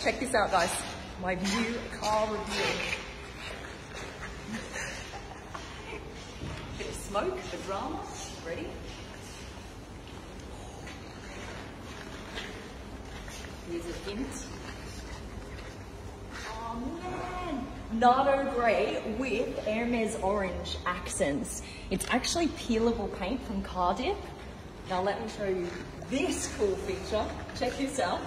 check this out, guys. My new car review. Bit of smoke, the drama. Ready? Here's a hint. Oh man! Nardo grey with Hermes orange accents. It's actually peelable paint from CARDIP. Now let me show you this cool feature. Check this out.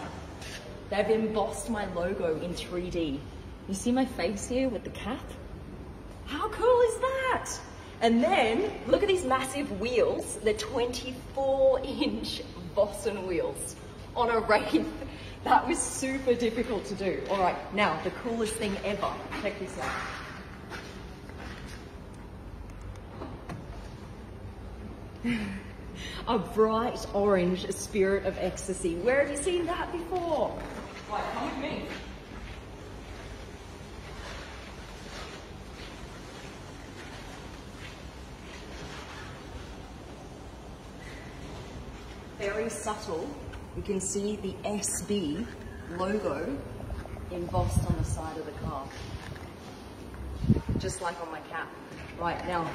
They've embossed my logo in 3D. You see my face here with the cap? How cool is that? And then, look at these massive wheels. They're 24-inch Boston wheels on a Wraith. That was super difficult to do. All right, now the coolest thing ever. Check this out. A bright orange Spirit of Ecstasy. Where have you seen that before? Right, come with me. Very subtle. You can see the SB logo embossed on the side of the car. Just like on my cap. Right, now,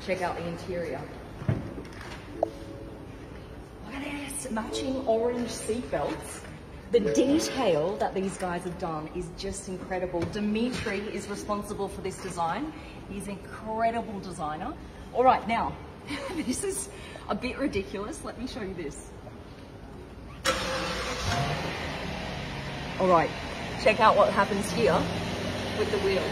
check out the interior. Look at this, matching orange seat belts. The detail that these guys have done is just incredible. Dimitri is responsible for this design. He's an incredible designer. All right, now, this is a bit ridiculous. Let me show you this. All right, check out what happens here with the wheels.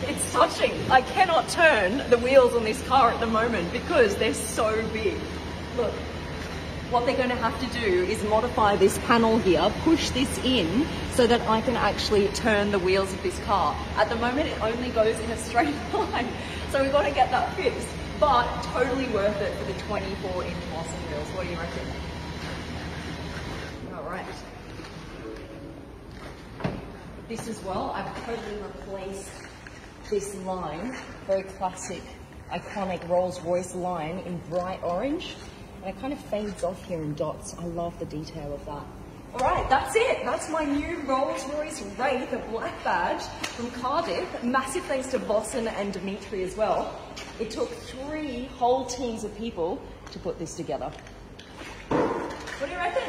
It's touching. I cannot turn the wheels on this car at the moment because they're so big. Look. What they're going to have to do is modify this panel here, push this in so that I can actually turn the wheels of this car. At the moment, it only goes in a straight line. So we've got to get that fixed, but totally worth it for the 24-inch Boston wheels. What do you reckon? All right. This as well, I've totally replaced this line, very classic, iconic Rolls-Royce line in bright orange. And it kind of fades off here in dots. I love the detail of that. All right, that's it. That's my new Rolls-Royce Wraith, a black badge from CARDIP. Massive thanks to Boston and Dimitri as well. It took 3 whole teams of people to put this together. What do you reckon?